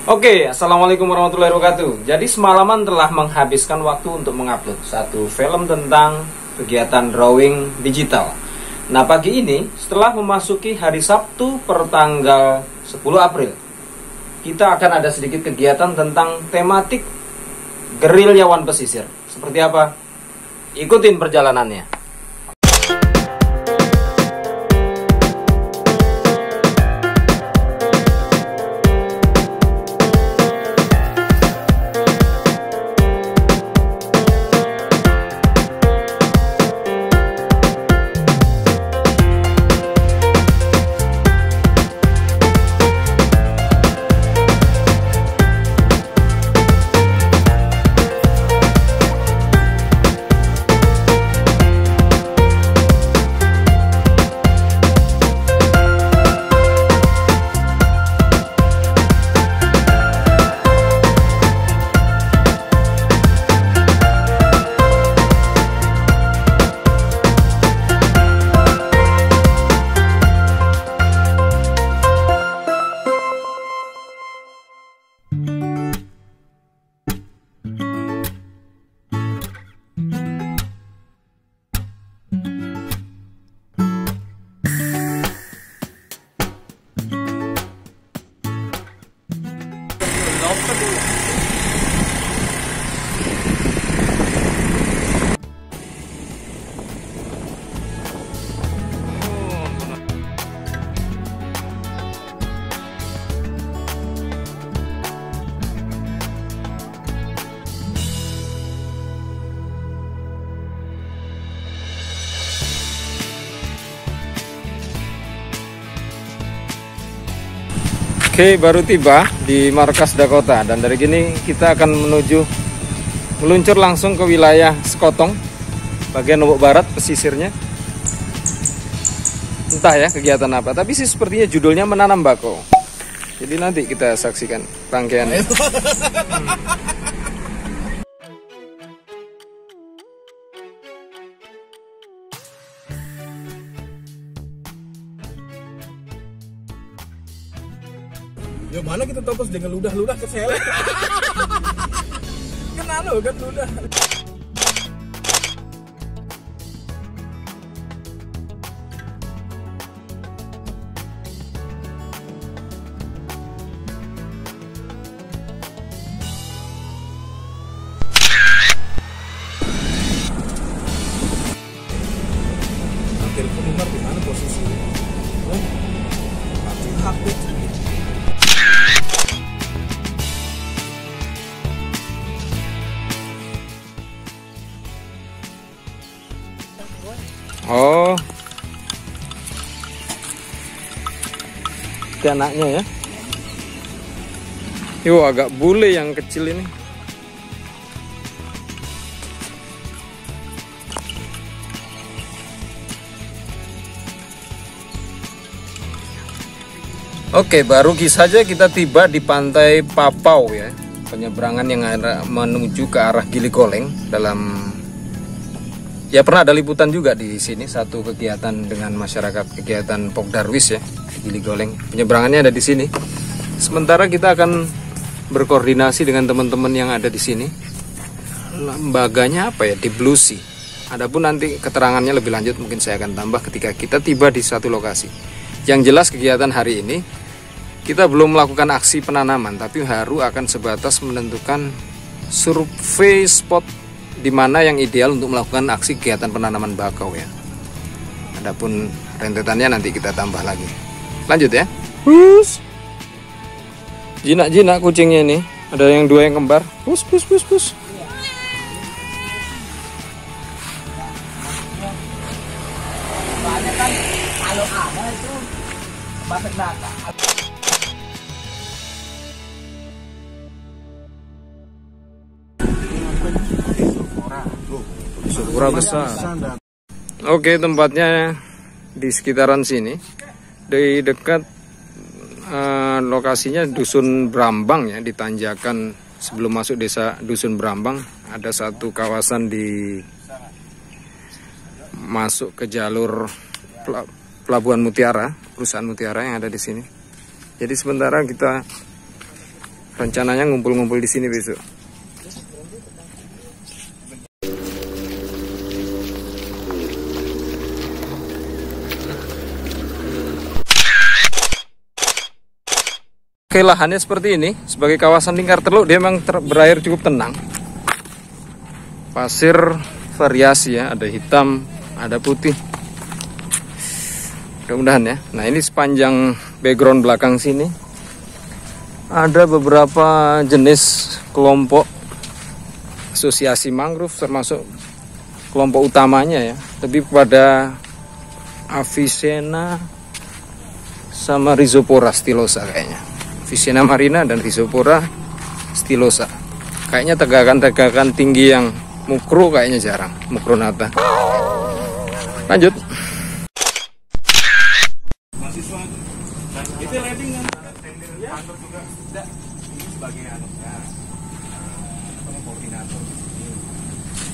Oke, assalamualaikum warahmatullahi wabarakatuh. Jadi semalaman telah menghabiskan waktu untuk mengupload satu film tentang kegiatan drawing digital. Nah, pagi ini setelah memasuki hari Sabtu pertanggal 10 April, kita akan ada sedikit kegiatan tentang tematik gerilyawan pesisir. Seperti apa? Ikutin perjalanannya. Oke, baru tiba di markas Dakota dan dari gini kita akan meluncur langsung ke wilayah Sekotong, bagian Lombok Barat pesisirnya. Entah ya kegiatan apa, tapi sih sepertinya judulnya menanam bakau. Jadi nanti kita saksikan rangkaiannya. Ya mana kita topos dengan ludah-ludah ke sele. Kenal lo kan ludah. Telepon nomor di mana posisinya? HP. Oh, itu anaknya ya. Yo, agak bule yang kecil ini. Oke, baru saja kita tiba di pantai Papau ya. Penyeberangan yang menuju ke arah Gili Goleng dalam. Ya, pernah ada liputan juga di sini, satu kegiatan dengan masyarakat, kegiatan Pok Darwis ya, Gili Goleng. Penyeberangannya ada di sini. Sementara kita akan berkoordinasi dengan teman-teman yang ada di sini. Lembaganya apa ya? Di Blue Sea. Adapun nanti keterangannya lebih lanjut mungkin saya akan tambah ketika kita tiba di satu lokasi. Yang jelas kegiatan hari ini kita belum melakukan aksi penanaman, tapi Haru akan sebatas menentukan survei spot di mana yang ideal untuk melakukan aksi kegiatan penanaman bakau ya. Adapun rentetannya nanti kita tambah lagi. Lanjut ya. Pus. Jinak-jinak kucingnya ini. Ada yang dua yang kembar. Pus. Banyak kan kalau ada itu batak data. Surura besar. Oke, tempatnya di sekitaran sini. Di dekat lokasinya Dusun Brambang ya, di tanjakan sebelum masuk desa Dusun Brambang. Ada satu kawasan di masuk ke jalur Pelabuhan Mutiara, perusahaan Mutiara yang ada di sini. Jadi sementara kita Rencananya ngumpul-ngumpul di sini besok. Oke, lahannya seperti ini. Sebagai kawasan lingkar teluk, dia memang berair cukup tenang. Pasir variasi ya, ada hitam, ada putih. Mudah-mudahan ya. Nah, ini sepanjang background belakang sini ada beberapa jenis kelompok asosiasi mangrove, termasuk kelompok utamanya ya, lebih kepada Avicenna sama Rhizopora stylosa kayaknya. Avicenna marina dan Rhizopora stylosa. Kayaknya tegakan-tegakan tinggi yang mukro kayaknya jarang, mukronata. Lanjut. Itu lighting kan kantor juga tidak ini sebagai anaknya koordinator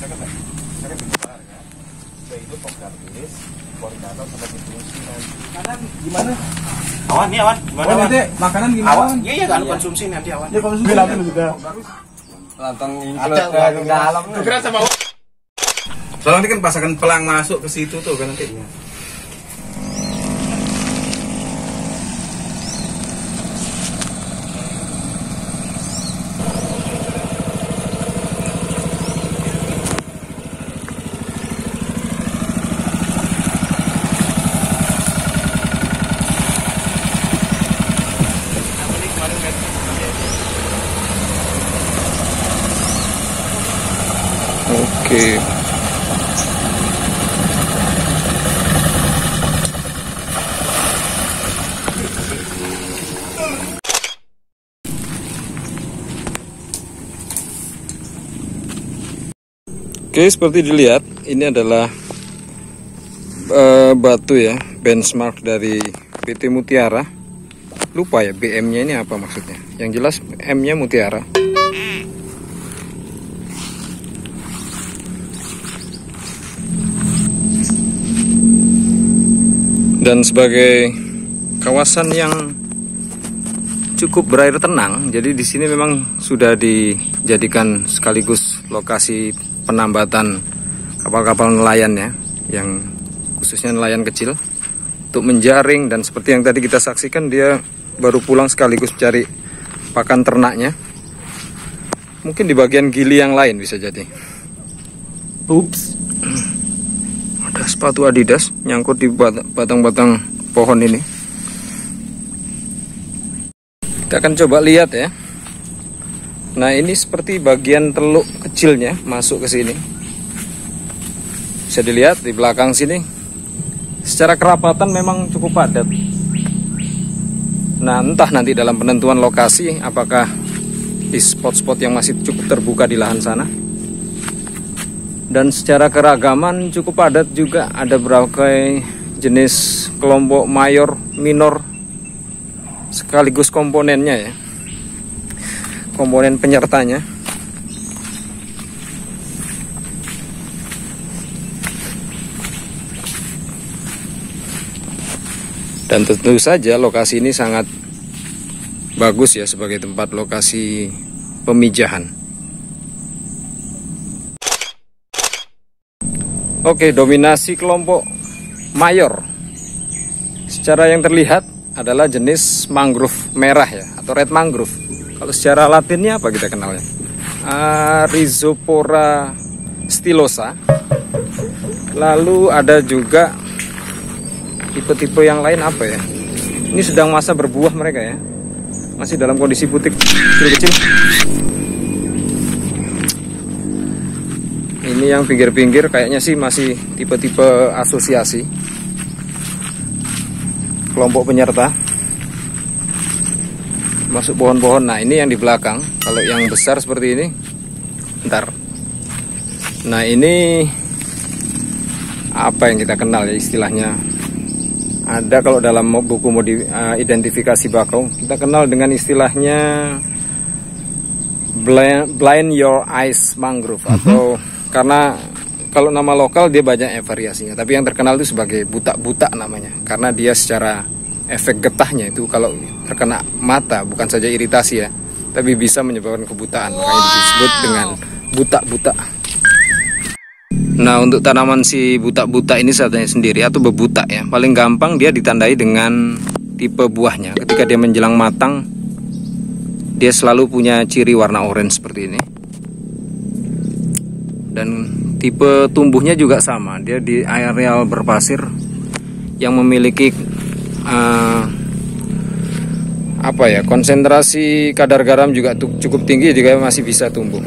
saya kan bentar ya, saya itu penggaris koordinator sama distribusi nanti makanan gimana awan nih awan gimana awan makanan gimana awan iya kan konsumsi nanti awan ya konsumsi nanti juga Lantang include ke dalam kira sama soalnya nanti kan pasangan pelang masuk ke situ tuh kan nanti. Oke. Oke, seperti dilihat, ini adalah batu ya, benchmark dari PT Mutiara. Lupa ya BM-nya ini apa maksudnya. Yang jelas M-nya Mutiara. Dan sebagai kawasan yang cukup berair tenang, jadi di sini memang sudah dijadikan sekaligus lokasi penambatan kapal-kapal nelayan ya, yang khususnya nelayan kecil untuk menjaring, dan seperti yang tadi kita saksikan dia baru pulang sekaligus mencari pakan ternaknya. Mungkin di bagian gili yang lain bisa jadi. Ups. Ada sepatu Adidas nyangkut di batang-batang pohon ini. Kita akan coba lihat ya. Nah, ini seperti bagian teluk kecilnya masuk ke sini. Bisa dilihat di belakang sini. Secara kerapatan memang cukup padat. Nah, entah nanti dalam penentuan lokasi apakah di spot-spot yang masih cukup terbuka di lahan sana. Dan secara keragaman cukup padat juga, ada berbagai jenis kelompok mayor, minor, sekaligus komponennya ya, komponen penyertanya. Dan tentu saja lokasi ini sangat bagus ya sebagai tempat lokasi pemijahan. Oke, dominasi kelompok mayor secara yang terlihat adalah jenis mangrove merah ya, atau red mangrove. Kalau secara latinnya apa kita kenalnya? Rhizopora stylosa. Lalu ada juga tipe-tipe yang lain apa ya? Ini sedang masa berbuah mereka ya, masih dalam kondisi butik kecil-kecil. Ini yang pinggir-pinggir kayaknya sih masih tipe-tipe asosiasi kelompok penyerta, masuk pohon-pohon. Nah, ini yang di belakang. Kalau yang besar seperti ini, ntar. Nah, ini apa yang kita kenal ya istilahnya? Ada kalau dalam buku identifikasi bakau, kita kenal dengan istilahnya blind your eyes mangrove, atau karena kalau nama lokal dia banyak variasinya, tapi yang terkenal itu sebagai buta-buta namanya, karena dia secara efek getahnya itu kalau terkena mata bukan saja iritasi ya, tapi bisa menyebabkan kebutaan, makanya disebut dengan buta-buta. Nah, untuk tanaman si buta-buta ini saatnya sendiri atau bebuta ya, paling gampang dia ditandai dengan tipe buahnya. Ketika dia menjelang matang, dia selalu punya ciri warna orange seperti ini. Dan tipe tumbuhnya juga sama, dia di areal berpasir yang memiliki konsentrasi kadar garam juga cukup tinggi, juga masih bisa tumbuh.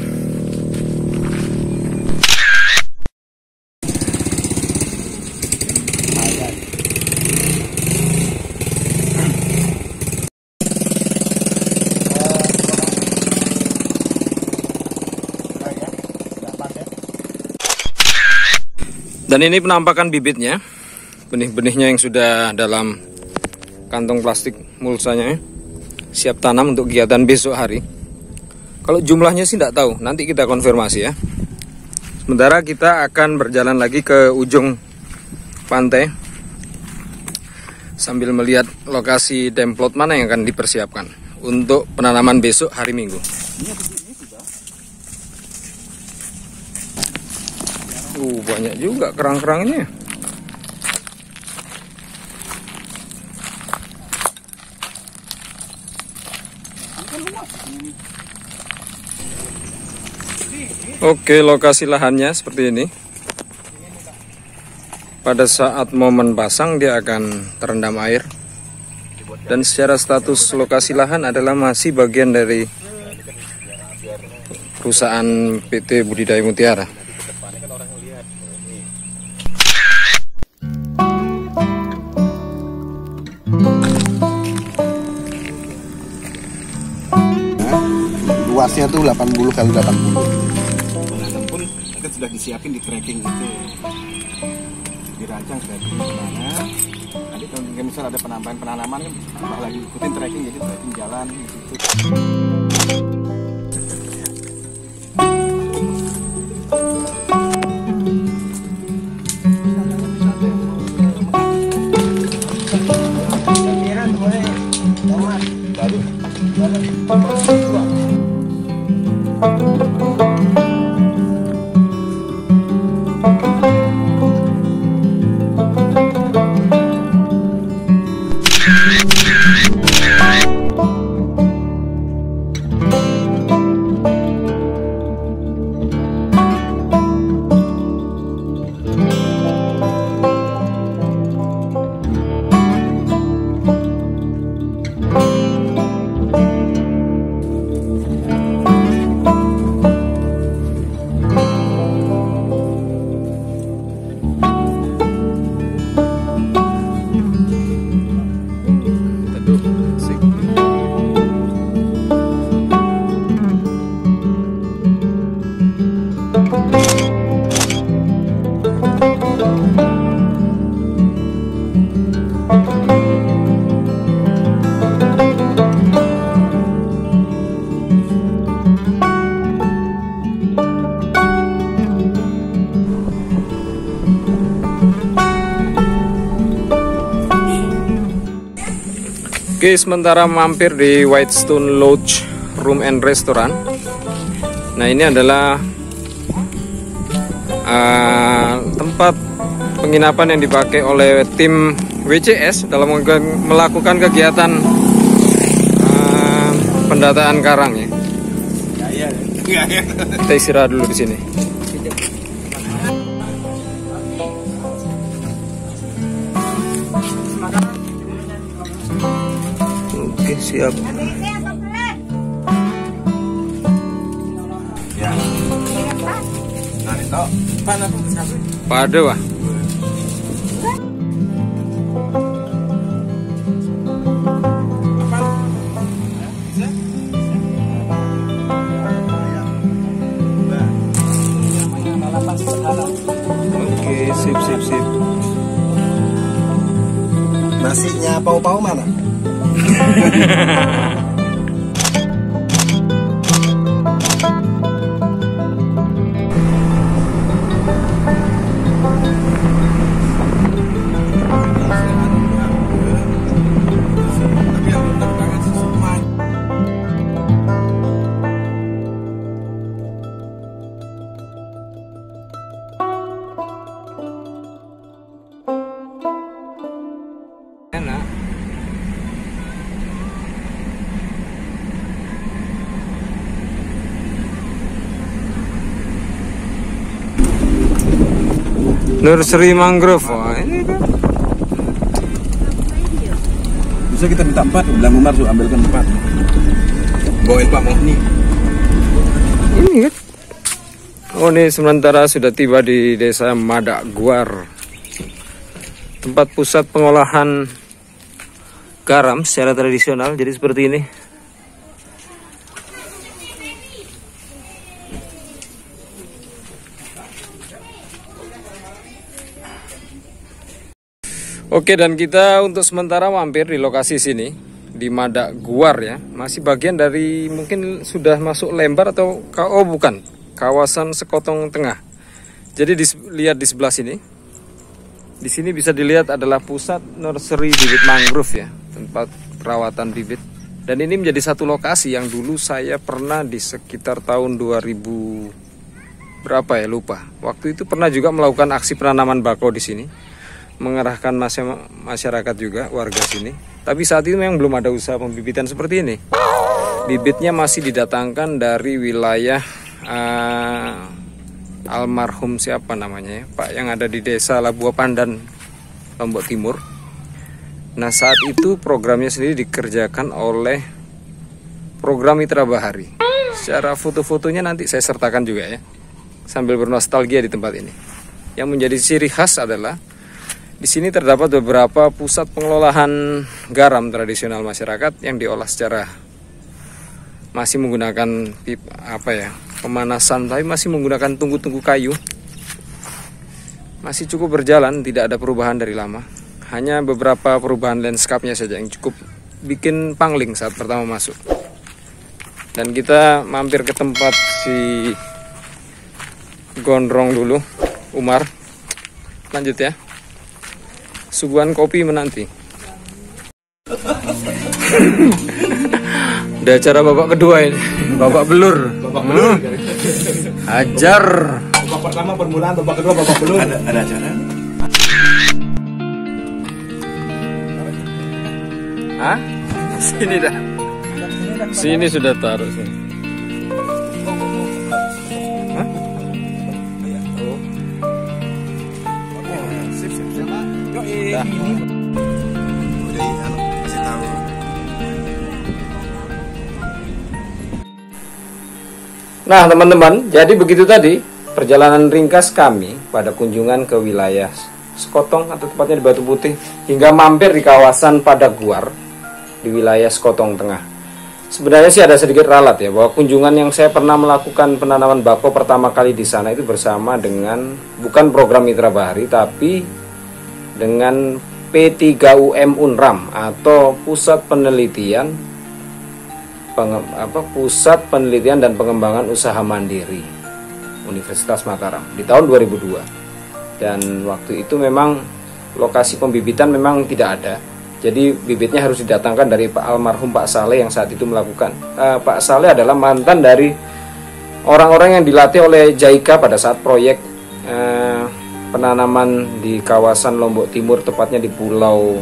Dan ini penampakan bibitnya, benih-benihnya yang sudah dalam kantong plastik mulsanya, siap tanam untuk kegiatan besok hari. Kalau jumlahnya sih tidak tahu, nanti kita konfirmasi ya. Sementara kita akan berjalan lagi ke ujung pantai sambil melihat lokasi templot mana yang akan dipersiapkan untuk penanaman besok hari Minggu. Banyak juga kerang-kerangnya. Oke, lokasi lahannya seperti ini. Pada saat momen pasang dia akan terendam air. Dan secara status lokasi lahan adalah masih bagian dari perusahaan PT Budidaya Mutiara. Luasnya tuh 80 kali 80. Penanam pun kita sudah disiapin di tracking itu, dirancang tracking mana. Nanti kalau misal ada penambahan penanaman kan tambah lagi ikutin tracking, jadi tracking jalan di situ. Oke, sementara mampir di Whitestone Lodge Room and Restaurant. Nah, ini adalah tempat penginapan yang dipakai oleh tim WCS dalam melakukan kegiatan pendataan karang ya. Kita istirahat dulu di sini. Oke, siap. Ya. Nah, itu mana tuh sekali? Pada wah. Oke, sip. Nasinya pau-pau mana? Nursery mangrove. Wah, ini kan. Bisa kita minta 4, bilang Umar suruh ambilkan 4. Bawain Pak Mohni. Ini kan. Oh, ini sementara sudah tiba di desa Madak Guar, tempat pusat pengolahan garam secara tradisional. Jadi seperti ini. Oke, dan kita untuk sementara mampir di lokasi sini di Madak Guar ya. Masih bagian dari mungkin sudah masuk Lembar atau bukan, kawasan Sekotong Tengah. Jadi lihat di sebelah sini. Di sini bisa dilihat adalah pusat nursery bibit mangrove ya, tempat perawatan bibit. Dan ini menjadi satu lokasi yang dulu saya pernah di sekitar tahun 2000 berapa ya, lupa. Waktu itu pernah juga melakukan aksi penanaman bako di sini. Mengerahkan masyarakat juga, warga sini. Tapi saat itu memang belum ada usaha pembibitan seperti ini. Bibitnya masih didatangkan dari wilayah almarhum siapa namanya ya, Pak, yang ada di desa Labua Pandan, Lombok Timur. Nah, saat itu programnya sendiri dikerjakan oleh program Mitra Bahari. Secara foto-fotonya nanti saya sertakan juga ya, sambil bernostalgia di tempat ini. Yang menjadi ciri khas adalah di sini terdapat beberapa pusat pengelolaan garam tradisional masyarakat yang diolah secara masih menggunakan pemanasan, tapi masih menggunakan tungku-tungku kayu. Masih cukup berjalan, tidak ada perubahan dari lama. Hanya beberapa perubahan landscape-nya saja yang cukup bikin pangling saat pertama masuk. Dan kita mampir ke tempat si Gondrong dulu, Umar. Lanjut ya. Suguhan kopi menanti. Udah acara babak kedua ini, babak belur. Ajar. Babak pertama permulaan, babak kedua babak belur. Ada acara. Hah? Sini dah. Sini sudah taruh sini. Hah? Dah. Nah teman-teman, jadi begitu tadi perjalanan ringkas kami pada kunjungan ke wilayah Sekotong atau tepatnya di Batu Putih, hingga mampir di kawasan Madak Guar di wilayah Sekotong Tengah. Sebenarnya sih ada sedikit ralat ya, bahwa kunjungan yang saya pernah melakukan penanaman bako pertama kali di sana itu bersama dengan bukan program Mitra Bahari, tapi dengan P3UM Unram atau Pusat Penelitian dan Pengembangan Usaha Mandiri Universitas Mataram di tahun 2002. Dan waktu itu memang lokasi pembibitan memang tidak ada. Jadi bibitnya harus didatangkan dari almarhum Pak Saleh yang saat itu melakukan. Pak Saleh adalah mantan dari orang-orang yang dilatih oleh JICA pada saat proyek penanaman di kawasan Lombok Timur, tepatnya di Pulau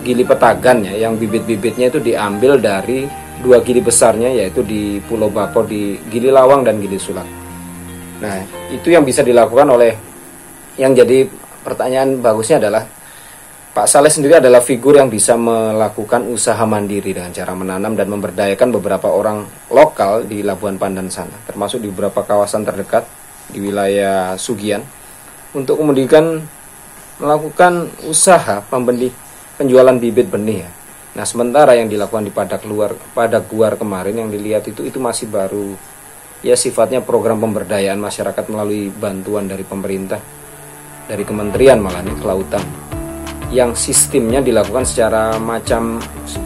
Gili Petagan ya, yang bibit-bibitnya itu diambil dari dua gili besarnya, yaitu di Pulau Bako di Gili Lawang dan Gili Sulak. Nah, itu yang bisa dilakukan oleh, yang jadi pertanyaan bagusnya adalah Pak Saleh sendiri adalah figur yang bisa melakukan usaha mandiri dengan cara menanam dan memberdayakan beberapa orang lokal di Labuan Pandan sana, termasuk di beberapa kawasan terdekat di wilayah Sugian, untuk kemudian melakukan usaha penjualan bibit benih ya. Nah, sementara yang dilakukan di Madak Guar kemarin yang dilihat itu masih baru ya, sifatnya program pemberdayaan masyarakat melalui bantuan dari pemerintah, dari kementerian malah nih, kelautan, yang sistemnya dilakukan secara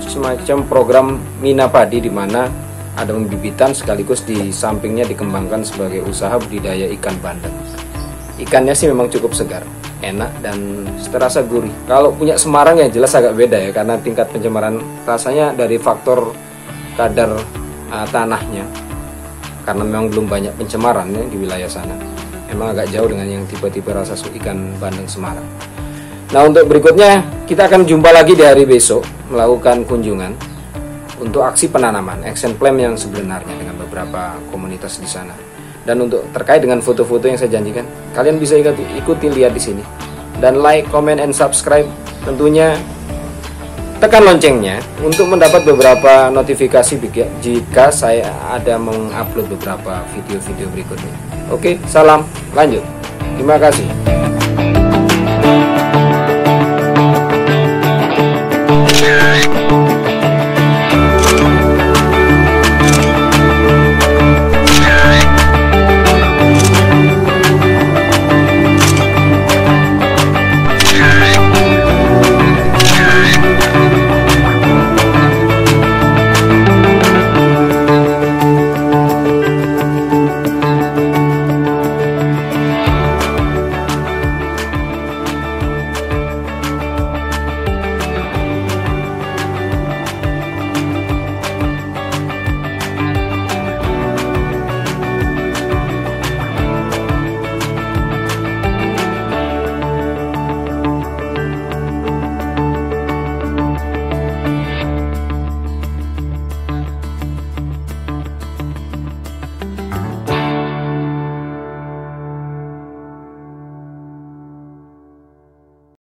semacam program Mina Padi, di mana ada pembibitan sekaligus di sampingnya dikembangkan sebagai usaha budidaya ikan bandeng. Ikannya sih memang cukup segar, enak dan terasa gurih. Kalau punya Semarang ya jelas agak beda ya, karena tingkat pencemaran rasanya dari faktor kadar tanahnya, karena memang belum banyak pencemaran ya di wilayah sana. Emang agak jauh dengan yang tipe-tipe rasa ikan bandeng Semarang. Nah, untuk berikutnya kita akan jumpa lagi di hari besok melakukan kunjungan untuk aksi penanaman action plan yang sebenarnya dengan beberapa komunitas di sana. Dan untuk terkait dengan foto-foto yang saya janjikan, kalian bisa ikuti lihat di sini. Dan like, comment, and subscribe. Tentunya tekan loncengnya untuk mendapat beberapa notifikasi jika saya ada mengupload beberapa video-video berikutnya. Oke, salam, lanjut. Terima kasih.